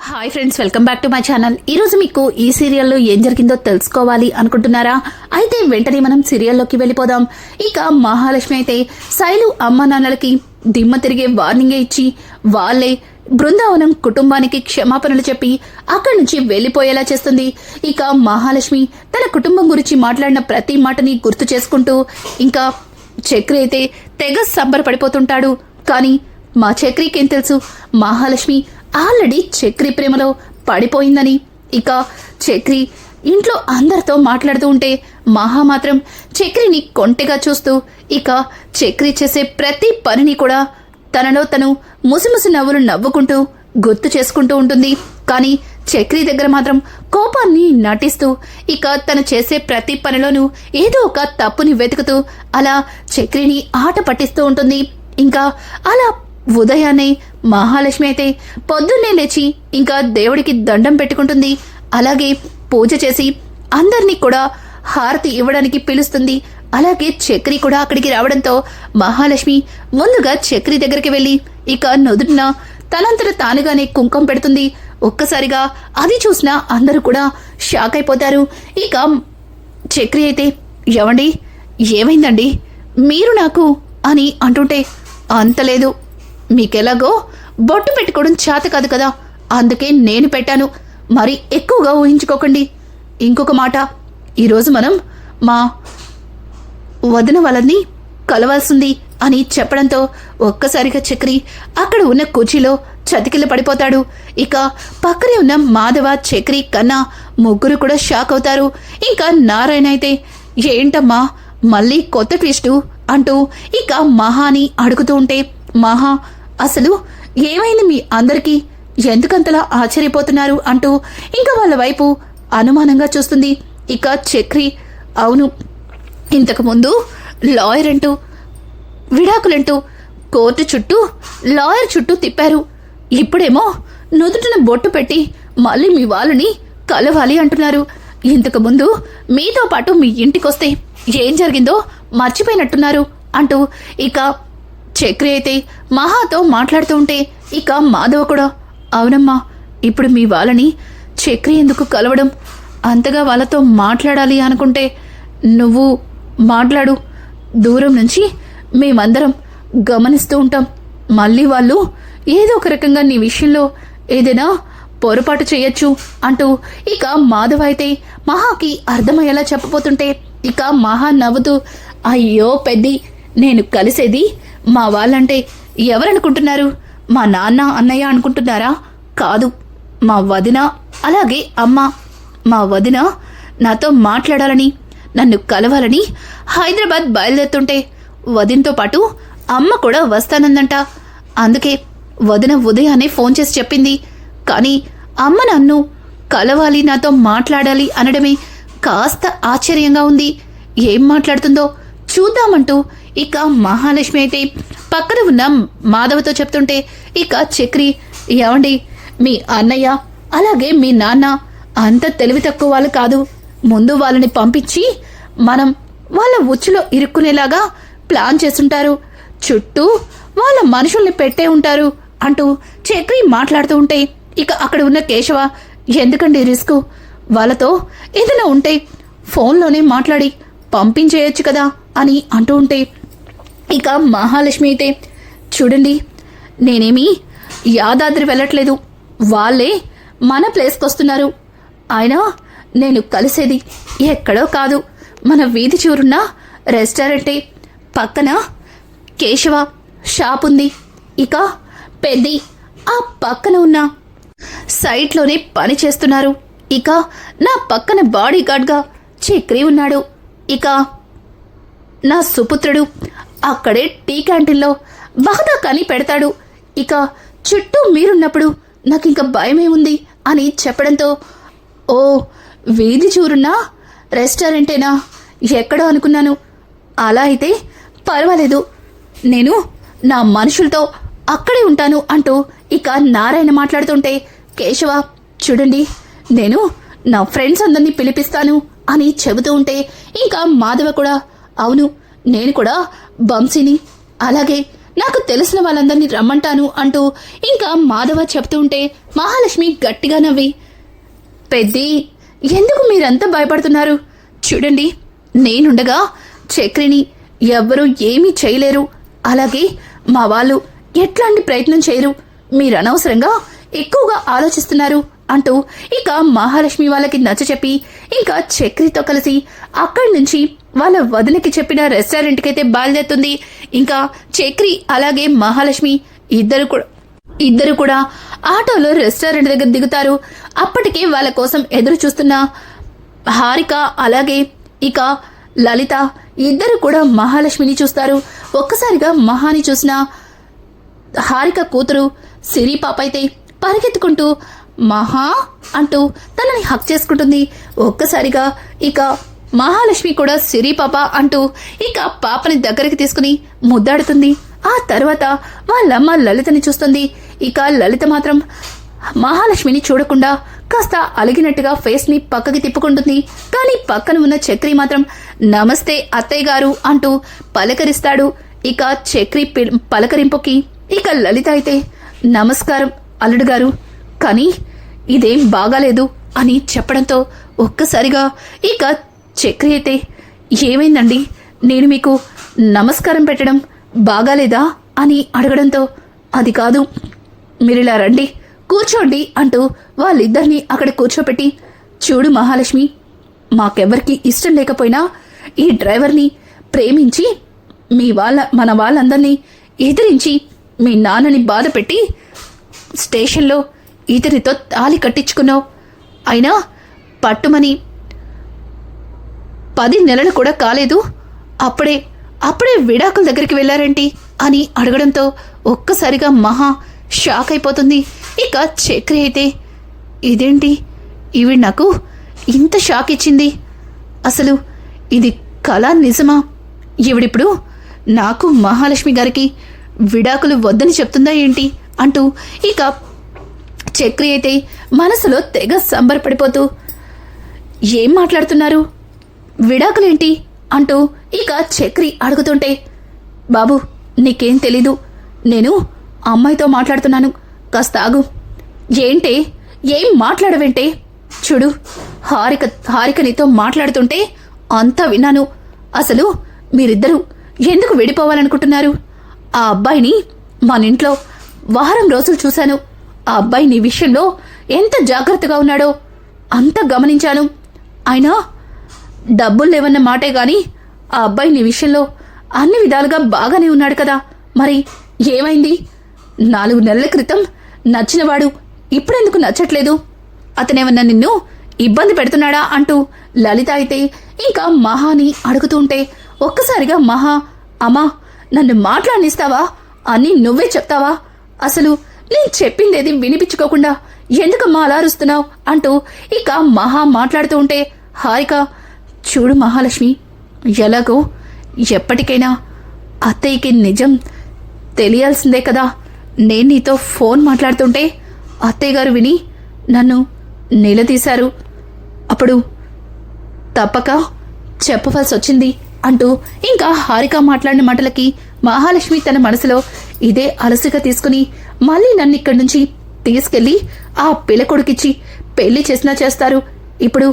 Hi friends, welcome back to my channel. ఈ రోజు మీకు ఈ సీరియల్లో ఏం జరిగిందో తెలుసుకోవాలి అనుకుంటున్నారా? అయితే వెంటనే మనం సీరియల్లోకి వెళ్ళిపోదాం. ఇక మహాలక్ష్మి అయితే శైలు అమ్మ నాన్నలకి దిమ్మ తిరిగే వార్నింగే ఇచ్చి వాళ్ళే బృందావనం కుటుంబానికి క్షమాపణలు చెప్పి అక్కడి నుంచి వెళ్లిపోయేలా చేస్తుంది. ఇక మహాలక్ష్మి తన కుటుంబం గురించి మాట్లాడిన ప్రతి మాటని గుర్తు చేసుకుంటూ ఇంకా చక్రి అయితే తెగ సంబరపడిపోతుంటాడు. కానీ మా చక్రికేం తెలుసు మహాలక్ష్మి ఆల్రెడీ చక్రి ప్రేమలో పడిపోయిందని. ఇక చక్రి ఇంట్లో అందరితో మాట్లాడుతూ ఉంటే మహా మాత్రం చక్రిని కొంటెగా చూస్తూ ఇక చక్రి చేసే ప్రతి పనిని కూడా తనలో తను ముసిముసి నవ్వులు నవ్వుకుంటూ గుర్తు చేసుకుంటూ ఉంటుంది. కానీ చక్రి దగ్గర మాత్రం కోపాన్ని నటిస్తూ ఇక తను చేసే ప్రతి పనిలోనూ ఏదో ఒక తప్పుని వెతుకుతూ అలా చక్రిని ఆట పట్టిస్తూ ఉంటుంది. ఇంకా అలా ఉదయాన్నే మహాలక్ష్మి అయితే పొద్దున్నే లేచి ఇంకా దేవుడికి దండం పెట్టుకుంటుంది. అలాగే పూజ చేసి అందర్నీ కూడా హారతి ఇవ్వడానికి పిలుస్తుంది. అలాగే చక్రి కూడా అక్కడికి రావడంతో మహాలక్ష్మి ముందుగా చక్రి దగ్గరికి వెళ్లి ఇక నుదుటిన తనంతట తానుగానే కుంకుమ పెడుతుంది. ఒక్కసారిగా అది చూసిన అందరూ కూడా షాక్ అయిపోతారు. ఇక చక్రి అయితే ఏవండి ఏమైందండి మీరు నాకు అని అంటుంటే అంతలేదు, మీకెలాగో బొట్టు పెట్టుకోవడం చేత కాదు కదా, అందుకే నేను పెట్టాను, మరి ఎక్కువగా ఊహించుకోకండి. ఇంకొక మాట, ఈరోజు మనం మా వదిన వాళ్ళని కలవాల్సింది అని చెప్పడంతో ఒక్కసారిగా చక్రి అక్కడ ఉన్న కుర్చీలో చతికిల పడిపోతాడు. ఇక పక్కనే ఉన్న మాధవ చక్రి కన్నా ముగ్గురు కూడా షాక్ అవుతారు. ఇంకా నారాయణ అయితే ఏంటమ్మా మళ్ళీ కొత్త ట్విస్టు అంటూ ఇక మహాని అడుగుతూ ఉంటే మహా అసలు ఏమైంది మీ అందరికీ, ఎందుకంతలా ఆశ్చర్యపోతున్నారు అంటూ ఇంకా వాళ్ళ వైపు అనుమానంగా చూస్తుంది. ఇక చక్రి అవును, ఇంతకుముందు లాయర్ అంటూ విడాకులంటూ కోర్టు చుట్టూ లాయర్ చుట్టూ తిప్పారు, ఇప్పుడేమో నుదుటిన బొట్టు పెట్టి మళ్ళీ మీ వాళ్ళని కలవాలి అంటున్నారు. ఇంతకుముందు మీతో పాటు మీ ఇంటికొస్తే ఏం జరిగిందో మర్చిపోయినట్టున్నారు అంటూ ఇక చక్రి అయితే మహాతో మాట్లాడుతూ ఉంటే ఇక మాధవ కూడా అవునమ్మా, ఇప్పుడు మీ వాళ్ళని చక్రి ఎందుకు కలవడం, అంతగా వాళ్ళతో మాట్లాడాలి అనుకుంటే నువ్వు మాట్లాడు, దూరం నుంచి మేమందరం గమనిస్తూ ఉంటాం, మళ్ళీ వాళ్ళు ఏదో ఒక రకంగా నీ విషయంలో ఏదైనా పొరపాటు చేయొచ్చు అంటూ ఇక మాధవ అయితే మహాకి అర్థమయ్యేలా చెప్పబోతుంటే ఇక మహా నవ్వుతూ అయ్యో పెద్ది, నేను కలిసేది మా వాళ్ళంటే ఎవరనుకుంటున్నారు, మా నాన్న అన్నయ్య అనుకుంటున్నారా? కాదు, మా వదిన అలాగే అమ్మ. మా వదిన నాతో మాట్లాడాలని నన్ను కలవాలని హైదరాబాద్ బయలుదేరుతుంటే వదినతో పాటు అమ్మ కూడా వస్తానందంట. అందుకే వదిన ఉదయాన్నే ఫోన్ చేసి చెప్పింది. కానీ అమ్మ నన్ను కలవాలి నాతో మాట్లాడాలి అనడమే కాస్త ఆశ్చర్యంగా ఉంది, ఏం మాట్లాడుతుందో చూద్దామంటూ ఇక మహాలక్ష్మి అయితే పక్కన ఉన్న మాధవతో చెప్తుంటే ఇక చక్రి ఏమండి మీ అన్నయ్య అలాగే మీ నాన్న అంత తెలివి తక్కువ వాళ్ళు కాదు, ముందు వాళ్ళని పంపించి మనం వాళ్ళ ఉచ్చులో ఇరుక్కునేలాగా ప్లాన్ చేస్తుంటారు, చుట్టూ వాళ్ళ మనుషుల్ని పెట్టే ఉంటారు అంటూ చక్రి మాట్లాడుతూ ఉంటే ఇక అక్కడ ఉన్న కేశవ ఎందుకండి రిస్క్, వాళ్ళతో ఏదైనా ఉంటే ఫోన్లోనే మాట్లాడి పంపించేయచ్చు కదా అని అంటూ ఉంటే ఇక మహాలక్ష్మి అయితే చూడండి నేనేమి యాదాద్రి వెళ్ళట్లేదు, వాళ్ళే మన ప్లేస్కి వస్తున్నారు, అయినా నేను కలిసేది ఎక్కడో కాదు మన వీధి చివరున్న రెస్టారెంటే, పక్కన కేశవ షాప్ ఉంది, ఇక పెద్ది ఆ పక్కన ఉన్న సైట్లోనే పని చేస్తున్నారు, ఇక నా పక్కన బాడీ గార్డ్గా చక్రి ఉన్నాడు, ఇక నా సుపుత్రుడు అక్కడే టీ క్యాంటీన్లో బాగా కని పెడతాడు, ఇక చుట్టూ మీరున్నప్పుడు నాకింక భయమే ఉంది అని చెప్పడంతో ఓ వీధి చూరున్న రెస్టారెంటేనా, ఎక్కడో అనుకున్నాను, అలా అయితే పర్వాలేదు, నేను నా మనుషులతో అక్కడే ఉంటాను అంటూ ఇక నారాయణ మాట్లాడుతుంటే కేశవ చూడండి నేను నా ఫ్రెండ్స్ అందరినీ పిలిపిస్తాను అని చెబుతూ ఉంటే ఇంకా మాధవ కూడా అవును నేను కూడా వంశీని అలాగే నాకు తెలిసిన వాళ్ళందరినీ రమ్మంటాను అంటూ ఇంకా మాధవ చెప్తూ ఉంటే మహాలక్ష్మి గట్టిగా నవ్వి, పెద్ది, ఎందుకు మీరంతా భయపడుతున్నారు? చూడండి, నేనుండగా చక్రిని ఎవ్వరూ ఏమీ చేయలేరు. అలాగే మా వాళ్ళు ఎట్లాంటి ప్రయత్నం చేయరు. మీరు అనవసరంగా ఎక్కువగా ఆలోచిస్తున్నారు అంటూ ఇక మహాలక్ష్మి వాళ్ళకి నచ్చచెప్పి ఇంకా చక్రితో కలిసి అక్కడి నుంచి వాళ్ళ వదినకి చెప్పిన రెస్టారెంట్కి అయితే బయలుదేరుతుంది. ఇంకా చక్రి అలాగే మహాలక్ష్మి ఇద్దరు కూడా ఆటోలో రెస్టారెంట్ దగ్గర దిగుతారు. అప్పటికే వాళ్ళ కోసం ఎదురు చూస్తున్న హారిక అలాగే ఇక లలిత ఇద్దరు కూడా మహాలక్ష్మిని చూస్తారు. ఒక్కసారిగా మహాని చూసిన హారిక కూతురు సిరి పాప అయితే పరిగెత్తుకుంటూ మహా అంటూ తనని హక్ చేసుకుంటుంది. ఒక్కసారిగా ఇక మహాలక్ష్మి కూడా సిరి పాప అంటూ ఇక పాపని దగ్గరికి తీసుకుని ముద్దాడుతుంది. ఆ తర్వాత వాళ్ళమ్మ లలితని చూస్తుంది. ఇక లలిత మాత్రం మహాలక్ష్మిని చూడకుండా కాస్త అలిగినట్టుగా ఫేస్ ని పక్కకి తిప్పుకుంటుంది. కానీ పక్కన ఉన్న చక్రి మాత్రం నమస్తే అత్తయ్య గారు అంటూ పలకరిస్తాడు. ఇక చక్రి పలకరింపుకి ఇక లలిత అయితే నమస్కారం అల్లుడు గారు, కానీ ఇదేం బాగాలేదు అని చెప్పడంతో ఒక్కసారిగా ఇక చక్రి అయితే ఏమైందండి, నేను మీకు నమస్కారం పెట్టడం బాగాలేదా అని అడగడంతో అది కాదు, మీరిలా రండి కూర్చోండి అంటూ వాళ్ళిద్దరినీ అక్కడ కూర్చోపెట్టి, చూడు మహాలక్ష్మి, మాకెవ్వరికి ఇష్టం లేకపోయినా ఈ డ్రైవర్ని ప్రేమించి మన వాళ్ళందరినీ ఎదిరించి మీ నాన్నని బాధ పెట్టి స్టేషన్లో ఇతనితో తాళి కట్టించుకున్నావు. అయినా పట్టుమని 10 నెలలు కూడా కాలేదు, అప్పుడే విడాకుల దగ్గరికి వెళ్ళారేంటి అని అడగడంతో ఒక్కసారిగా మహా షాక్ అయిపోతుంది. ఇక చక్రి అయితే ఇదేంటి, ఇవి నాకు ఇంత షాక్ ఇచ్చింది, అసలు ఇది కళ నిజమా? ఈవిడిప్పుడు నాకు మహాలక్ష్మి గారికి విడాకులు వద్దని చెప్తుందా ఏంటి అంటూ ఇక చక్రి అయితే మనసులో తెగ సంబరపడిపోతూ, ఏం మాట్లాడుతున్నారు, విడాకులేంటి అంటూ ఇక చక్రి అడుగుతుంటే, బాబు నీకేం తెలీదు, నేను అమ్మాయితో మాట్లాడుతున్నాను, కాస్త ఆగు. ఏంటే, ఏం మాట్లాడవేంటే? చూడు, హారిక నీతో మాట్లాడుతుంటే అంతా విన్నాను. అసలు మీరిద్దరూ ఎందుకు విడిపోవాలనుకుంటున్నారు? ఆ అబ్బాయిని మన ఇంట్లో వారం రోజులు చూశాను. ఆ అబ్బాయి నీ విషయంలో ఎంత జాగ్రత్తగా ఉన్నాడో అంత గమనించాను. అయినా డబ్బులు లేవన్న మాటే గాని ఆ అబ్బాయి నీ విషయంలో అన్ని విధాలుగా బాగానే ఉన్నాడు కదా, మరి ఏమైంది? 4 నెలల క్రితం నచ్చినవాడు ఇప్పుడెందుకు నచ్చట్లేదు? అతనేమన్నా నిన్ను ఇబ్బంది పెడుతున్నాడా అంటూ లలిత అయితే ఇంకా మహాని అడుగుతూ ఉంటే ఒక్కసారిగా మహా, అమ్మా నన్ను మాట్లాడనిస్తావా? అన్నీ నువ్వే చెప్తావా? అసలు నేను చెప్పిందేది వినిపించుకోకుండా ఎందుకమ్మా అలా అరుస్తున్నావు అంటూ ఇక మహా మాట్లాడుతూ ఉంటే హారిక, చూడు మహాలక్ష్మి, ఎలాగో ఎప్పటికైనా అత్తయ్యకి నిజం తెలియాల్సిందే కదా. నేను నీతో ఫోన్ మాట్లాడుతుంటే అత్తయ్య గారు విని నన్ను నిలదీశారు, అప్పుడు తప్పక చెప్పవలసి వచ్చింది అంటూ ఇంకా హారిక మాట్లాడిన మాటలకి మహాలక్ష్మి తన మనసులో ఇదే అలసిగా తీసుకుని మళ్ళీ నన్ను ఇక్కడి నుంచి తీసుకెళ్లి ఆ పిల్లకొడుకిచ్చి పెళ్లి చేసినా చేస్తారు. ఇప్పుడు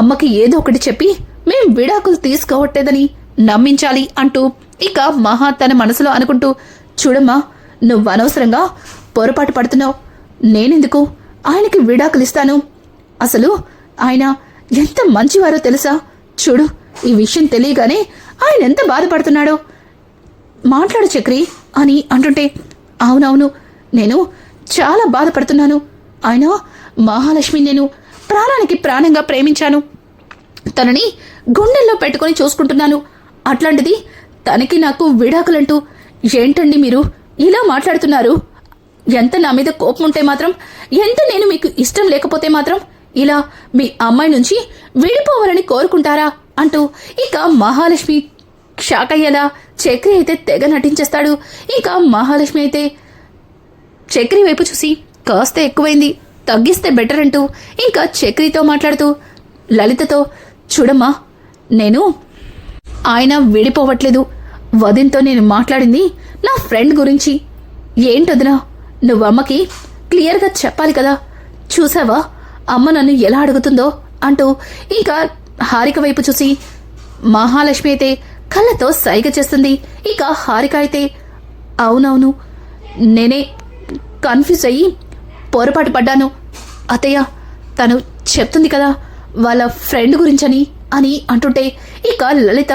అమ్మకి ఏదో ఒకటి చెప్పి మేం విడాకులు తీసుకోవట్లేదని నమ్మించాలి అంటూ ఇక మహా తన మనసులో అనుకుంటూ, చూడమ్మా, నువ్వు అనవసరంగా పొరపాటు పడుతున్నావు. నేనెందుకు ఆయనకి విడాకులిస్తాను? అసలు ఆయన ఎంత మంచివారో తెలుసా? చూడు, ఈ విషయం తెలియగానే ఆయన ఎంత బాధపడుతున్నాడో. మాట్లాడు చక్రి అని అంటుంటే, అవునవును, నేను చాలా బాధపడుతున్నాను. ఆయన మహాలక్ష్మి నేను ప్రాణానికి ప్రాణంగా ప్రేమించాను, తనని గుండెల్లో పెట్టుకుని చూసుకుంటున్నాను. అట్లాంటిది తనకి నాకు విడాకులంటూ ఏంటండి మీరు ఇలా మాట్లాడుతున్నారు? ఎంత నా మీద కోపం ఉంటే మాత్రం, ఎంత నేను మీకు ఇష్టం లేకపోతే మాత్రం ఇలా మీ అమ్మాయి నుంచి విడిపోవాలని కోరుకుంటారా అంటూ ఇక మహాలక్ష్మి షాక్ అయ్యేలా చక్రి అయితే తెగ నటించేస్తాడు. ఇక మహాలక్ష్మి అయితే చక్రి వైపు చూసి కాస్త ఎక్కువైంది, తగ్గిస్తే బెటర్ అంటూ ఇంకా చక్రితో మాట్లాడుతూ లలితతో, చూడమ్మా, నేను ఆయన విడిపోవట్లేదు, వదినతో నేను మాట్లాడింది నా ఫ్రెండ్ గురించి. ఏంటొదినా, నువ్వు అమ్మకి క్లియర్గా చెప్పాలి కదా. చూసావా అమ్మ నన్ను ఎలా అడుగుతుందో అంటూ ఇంకా హారిక వైపు చూసి మహాలక్ష్మి అయితే కళ్ళతో సైగ చేస్తుంది. ఇక హారిక అయితే అవునవును, నేనే కన్ఫ్యూజ్ అయ్యి పొరపాటు పడ్డాను అత్తయ్య, తను చెప్తుంది కదా వాళ్ళ ఫ్రెండ్ గురించని అని అంటుంటే ఇక లలిత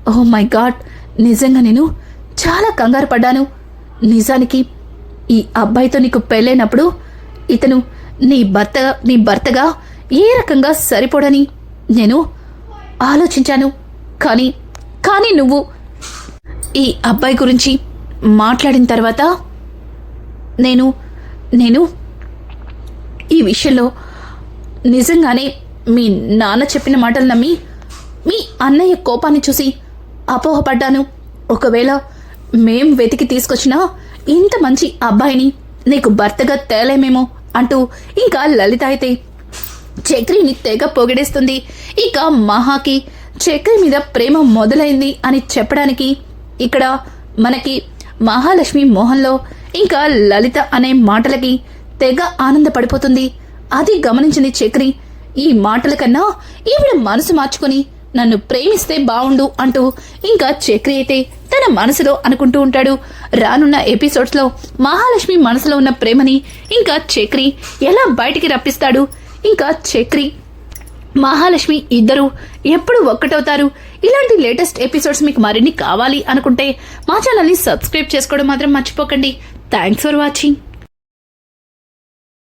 ఓ మై గాడ్, నిజంగా నేను చాలా కంగారు పడ్డాను. నిజానికి ఈ అబ్బాయితో నీకు పెళ్ళైనప్పుడు ఇతను నీ భర్తగా ఏ రకంగా సరిపోడని నేను ఆలోచించాను. కానీ నువ్వు ఈ అబ్బాయి గురించి మాట్లాడిన తర్వాత నేను ఈ విషయంలో నిజంగానే మీ నాన్న చెప్పిన మాటలు నమ్మి మీ అన్నయ్య కోపాన్ని చూసి అపోహపడ్డాను. ఒకవేళ మేం వెతికి తీసుకొచ్చినా ఇంత మంచి అబ్బాయిని నీకు భర్తగా తేలేమేమో అంటూ ఇంకా లలిత అయితే చక్రిని తెగ పొగిడేస్తుంది. ఇక మహాకి చక్రి మీద ప్రేమ మొదలైంది అని చెప్పడానికి ఇక్కడ మనకి మహాలక్ష్మి మోహన్లో ఇంకా లలిత అనే మాటలకి తెగ ఆనందపడిపోతుంది. అది గమనించిన చక్రి ఈ మాటల కన్నా ఈవిడ మనసు మార్చుకుని నన్ను ప్రేమిస్తే బావుండు అంటూ ఇంకా చక్రి అయితే తన మనసులో అనుకుంటూ ఉంటాడు. రానున్న ఎపిసోడ్స్ లో మహాలక్ష్మి మనసులో ఉన్న ప్రేమని ఇంకా చక్రి ఎలా బయటికి రప్పిస్తాడు, ఇంకా చక్రి మహాలక్ష్మి ఇద్దరు ఎప్పుడు ఒక్కటవుతారు. ఇలాంటి లేటెస్ట్ ఎపిసోడ్స్ మీకు మరిన్ని కావాలి అనుకుంటే మా ఛానల్ని సబ్స్క్రైబ్ చేసుకోవడం మాత్రం మర్చిపోకండి. Thanks for watching.